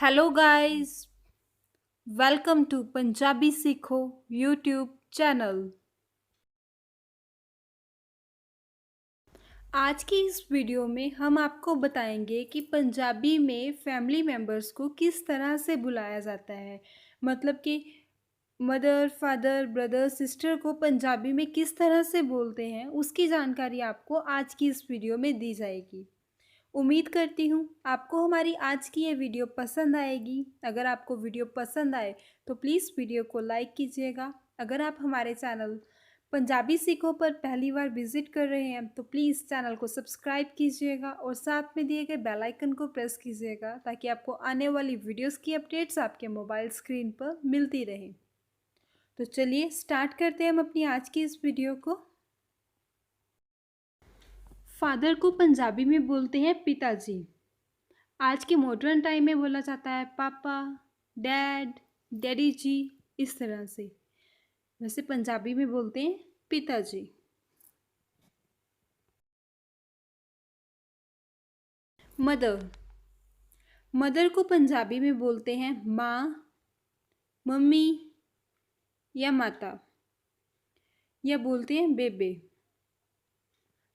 Hello guys, welcome to Punjabi सीखो YouTube channel. आज की इस वीडियो में हम आपको बताएंगे कि पंजाबी में फैमिली मेंबर्स को किस तरह से बुलाया जाता है। मतलब कि मदर, फादर, ब्रदर, सिस्टर को पंजाबी में किस तरह से बोलते हैं, उसकी जानकारी आपको आज की इस वीडियो में दी जाएगी। उम्मीद करती हूँ आपको हमारी आज की ये वीडियो पसंद आएगी। अगर आपको वीडियो पसंद आए तो प्लीज़ वीडियो को लाइक कीजिएगा। अगर आप हमारे चैनल पंजाबी सीखो पर पहली बार विजिट कर रहे हैं तो प्लीज़ चैनल को सब्सक्राइब कीजिएगा और साथ में दिए गए बेल आइकन को प्रेस कीजिएगा ताकि आपको आने वाली वीडियोस की अपडेट्स आपके मोबाइल स्क्रीन पर मिलती रहें। तो चलिए स्टार्ट करते हैं हम अपनी आज की इस वीडियो को। फादर को पंजाबी में बोलते हैं पिताजी। आज के मॉडर्न टाइम में बोला जाता है पापा, डैड, डैडी जी, इस तरह से। वैसे पंजाबी में बोलते हैं पिताजी। मदर, मदर को पंजाबी में बोलते हैं माँ, मम्मी या माता, या बोलते हैं बेबे।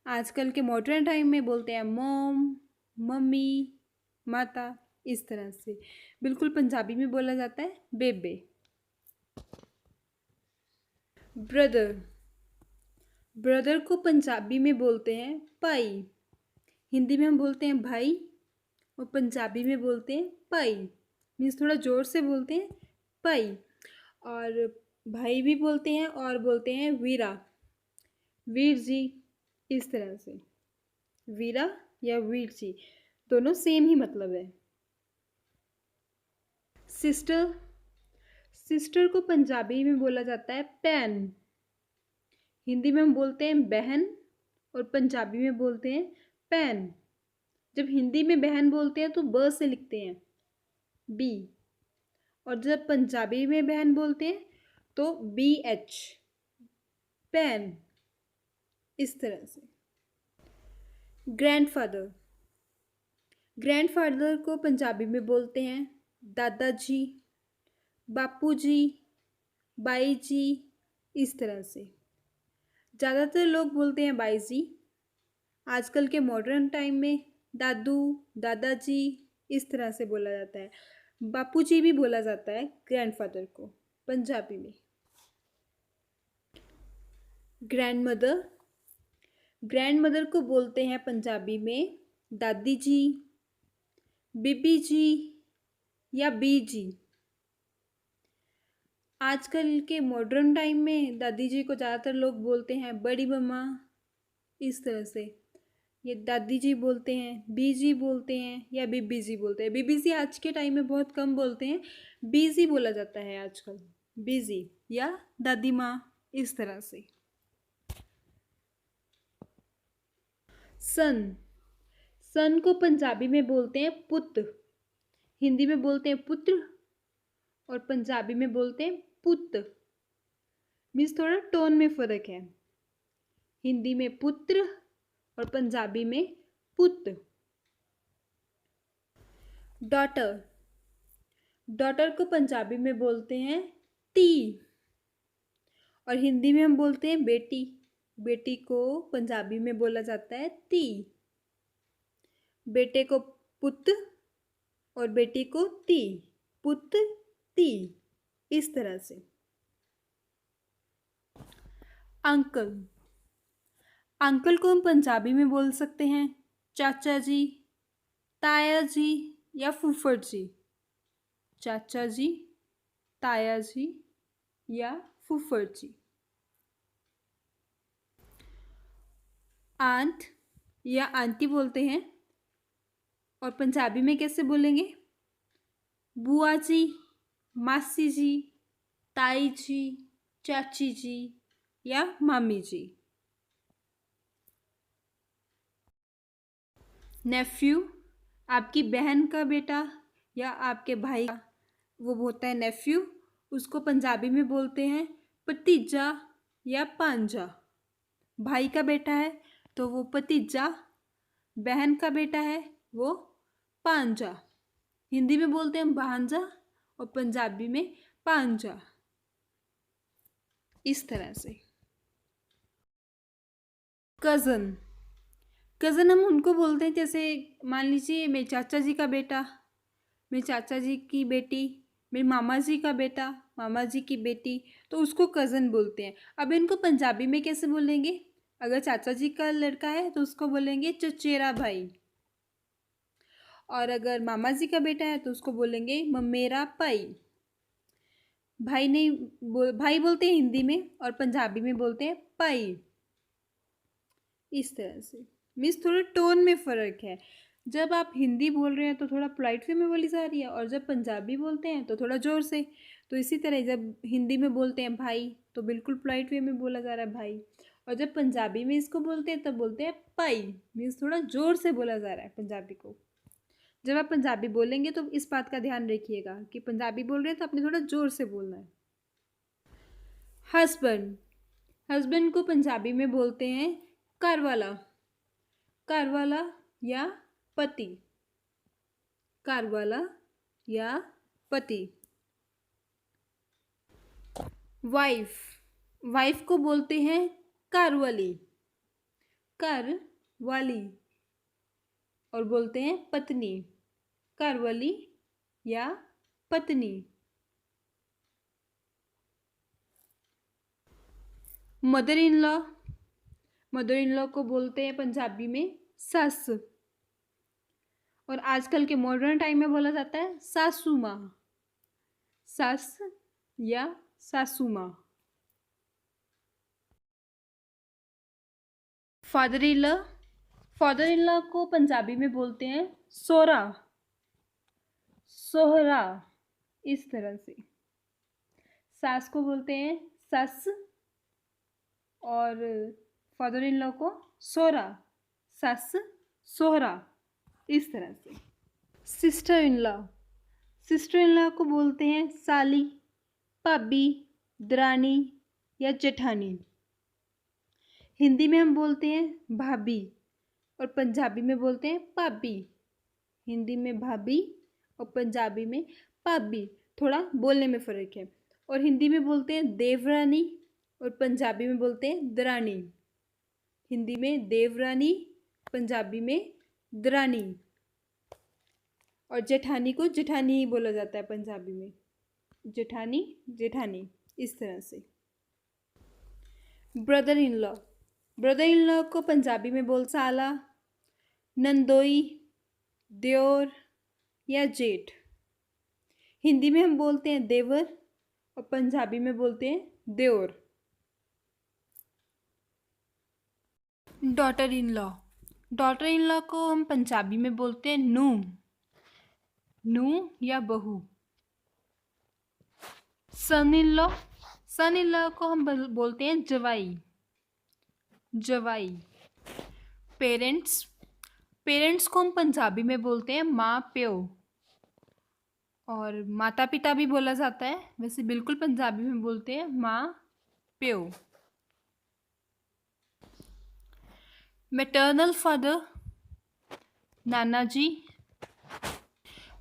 आजकल के मॉडर्न टाइम में बोलते हैं मॉम, मम्मी, माता, इस तरह से। बिल्कुल पंजाबी में बोला जाता है बेबे। ब्रदर, ब्रदर को पंजाबी में बोलते हैं भाई। हिंदी में हम बोलते हैं भाई और पंजाबी में बोलते हैं भाई। मीन्स थोड़ा ज़ोर से बोलते हैं भाई। और भाई भी बोलते हैं और बोलते हैं वीरा, वीर जी, इस तरह से। वीरा या वीर जी दोनों सेम ही मतलब है। सिस्टर, सिस्टर को पंजाबी में बोला जाता है भैन। हिंदी में हम बोलते हैं बहन और पंजाबी में बोलते हैं भैन। जब हिंदी में बहन बोलते हैं तो ब से लिखते हैं बी, और जब पंजाबी में बहन बोलते हैं तो बी एच, बहन, इस तरह से। ग्रैंडफादर, ग्रैंडफादर को पंजाबी में बोलते हैं दादाजी, बापूजी, बाई जी, इस तरह से। ज़्यादातर लोग बोलते हैं बाई जी। आजकल के मॉडर्न टाइम में दादू, दादाजी, इस तरह से बोला जाता है। बापूजी भी बोला जाता है ग्रैंडफादर को पंजाबी में। ग्रैंडमदर, ग्रैंडमदर को बोलते हैं पंजाबी में दादी जी, बीबी जी या बी जी। आजकल के मॉडर्न टाइम में दादी जी को ज़्यादातर लोग बोलते हैं बड़ी मम्मा, इस तरह से। ये दादी जी बोलते हैं, बी जी बोलते हैं या बीबी जी बोलते हैं। बीबी जी आज के टाइम में बहुत कम बोलते हैं, बी जी बोला जाता है आजकल, बी जी या दादी माँ, इस तरह से। सन, सन को पंजाबी में बोलते हैं पुत्र। हिंदी में बोलते हैं पुत्र और पंजाबी में बोलते हैं पुत्र। मीन्स थोड़ा टोन में फ़र्क है। हिंदी में पुत्र और पंजाबी में पुत्र। डॉटर, डॉटर को पंजाबी में बोलते हैं ती और हिंदी में हम बोलते हैं बेटी। बेटी को पंजाबी में बोला जाता है ती। बेटे को पुत्र और बेटी को ती, पुत्र ती, इस तरह से। अंकल, अंकल को हम पंजाबी में बोल सकते हैं चाचा जी, ताया जी या फूफड़ जी। चाचा जी, ताया जी या फूफड़ जी। आंट या आंटी बोलते हैं और पंजाबी में कैसे बोलेंगे? बुआ जी, मासी जी, ताई जी, चाची जी या मामी जी। नेफ्यू, आपकी बहन का बेटा या आपके भाई का, वो होता है नेफ्यू। उसको पंजाबी में बोलते हैं भतीजा या भांजा। भाई का बेटा है तो वो भतीजा, बहन का बेटा है वो भांजा। हिंदी में बोलते हैं भांजा और पंजाबी में पांजा। इस तरह से। कज़न, कज़न हम उनको बोलते हैं, जैसे मान लीजिए मेरे चाचा जी का बेटा, मेरे चाचा जी की बेटी, मेरे मामा जी का बेटा, मामा जी की बेटी, तो उसको कज़न बोलते हैं। अब इनको पंजाबी में कैसे बोलेंगे? अगर चाचा जी का लड़का है तो उसको बोलेंगे चचेरा भाई, और अगर मामा जी का बेटा है तो उसको बोलेंगे ममेरा भाई। भाई नहीं भाई बोलते हैं हिंदी में, और पंजाबी में बोलते हैं भाई। इस तरह से। मीन्स थोड़ा टोन में फ़र्क है। जब आप हिंदी बोल रहे हैं तो थोड़ा पोलाइट वे में बोली जा रही है, और जब पंजाबी बोलते हैं तो थोड़ा ज़ोर से। तो इसी तरह जब हिंदी में बोलते हैं भाई तो बिल्कुल पोलाइट वे में बोला जा रहा है भाई, और जब पंजाबी में इसको बोलते हैं तब बोलते हैं पाई। मीन्स थोड़ा ज़ोर से बोला जा रहा है पंजाबी को। जब आप पंजाबी बोलेंगे तो इस बात का ध्यान रखिएगा कि पंजाबी बोल रहे हैं तो आपने थोड़ा ज़ोर से बोलना है। हस्बैंड, हस्बैंड को पंजाबी में बोलते हैं घरवाला, घरवाला या पति, घरवाला या पति। वाइफ, वाइफ को बोलते हैं घरवाली, घरवाली, और बोलते हैं पत्नी, घरवाली या पत्नी। Mother in law, mother in law को बोलते हैं पंजाबी में सस, और आजकल के मॉडर्न टाइम में बोला जाता है सासू माँ, सस या सासू माँ। Father in law, father in law को पंजाबी में बोलते हैं सोहरा, सोहरा। इस तरह से। सास को बोलते हैं सस, और फादर इन लॉ को सोहरा, सस सोहरा। इस तरह से। Sister in law, sister in law को बोलते हैं साली, भाभी, दरानी या जेठानी। हिंदी में हम बोलते हैं भाभी, और पंजाबी में बोलते हैं भाभी। हिंदी में भाभी और पंजाबी में भाभी, थोड़ा बोलने में फ़र्क है। और हिंदी में बोलते हैं देवरानी, और पंजाबी में बोलते हैं दरानी। हिंदी में देवरानी, पंजाबी में दरानी। और जेठानी को जेठानी ही बोला जाता है पंजाबी में, जेठानी, जेठानी। इस तरह से। Brother in law, brother in law को पंजाबी में बोल साला, नंदोई, देवर या जेठ। हिंदी में हम बोलते हैं देवर, और पंजाबी में बोलते हैं देवर। Daughter in law, daughter in law को हम पंजाबी में बोलते हैं नू, नू या बहू। सन in law, sun in law को हम बोलते हैं जवाई, जवाई। पेरेंट्स, पेरेंट्स को हम पंजाबी में बोलते हैं माँ प्यो, और माता पिता भी बोला जाता है, वैसे बिल्कुल पंजाबी में बोलते हैं माँ प्यो। मैटरनल फादर, नाना जी।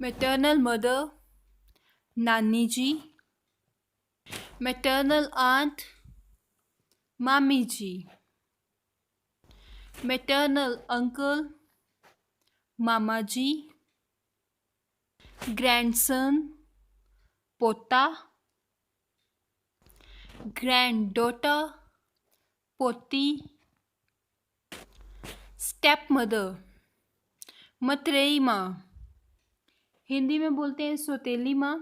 मैटरनल मदर, नानी जी। मैटरनल आंट, मामी जी। मैटरनल अंकल, मामा जी। ग्रैंडसन, पोता। ग्रैंड डॉटर, पोती। स्टेप मदर, मतरेई माँ। हिंदी में बोलते हैं सौतेली माँ,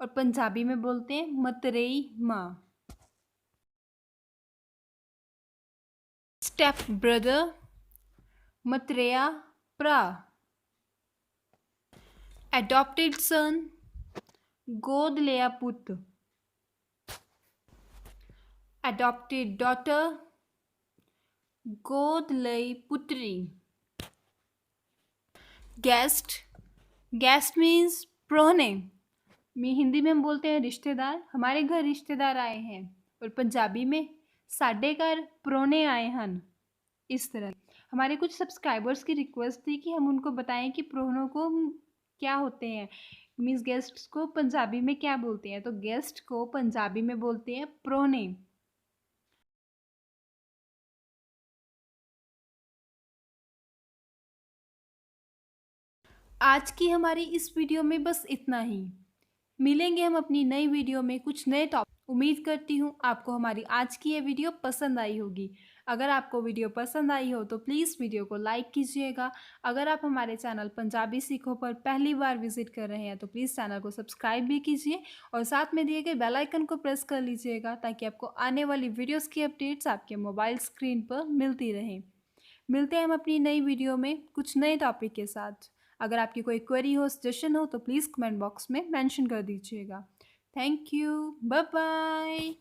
और पंजाबी में बोलते हैं मतरेई माँ। स्टेप ब्रदर, मतरेया भरा। एडॉप्टेड सन, गोद लिया पुत्र। एडॉप्टेड डॉटर, गोद लई पुत्री। गेस्ट, गेस्ट मीन्स प्रोहने। हिंदी में हम बोलते हैं रिश्तेदार, हमारे घर रिश्तेदार आए हैं, और पंजाबी में साडे घर प्रोहने आए हन। इस तरह। हमारे कुछ सब्सक्राइबर्स की रिक्वेस्ट थी कि हम उनको बताएं कि प्रोहनों को क्या होते हैं? मीन्स गेस्ट्स को पंजाबी में क्या बोलते हैं? तो गेस्ट को पंजाबी में बोलते हैं प्रोने। आज की हमारी इस वीडियो में बस इतना ही। मिलेंगे हम अपनी नई वीडियो में कुछ नए टॉपिक। उम्मीद करती हूँ आपको हमारी आज की ये वीडियो पसंद आई होगी। अगर आपको वीडियो पसंद आई हो तो प्लीज़ वीडियो को लाइक कीजिएगा। अगर आप हमारे चैनल पंजाबी सीखो पर पहली बार विजिट कर रहे हैं तो प्लीज़ चैनल को सब्सक्राइब भी कीजिए और साथ में दिए गए बेल आइकन को प्रेस कर लीजिएगा ताकि आपको आने वाली वीडियोस की अपडेट्स आपके मोबाइल स्क्रीन पर मिलती रहें। मिलते हैं हम अपनी नई वीडियो में कुछ नए टॉपिक के साथ। अगर आपकी कोई क्वेरी हो, सजेशन हो तो प्लीज़ कमेंट बॉक्स में मेंशन कर दीजिएगा। Thank you. Bye bye.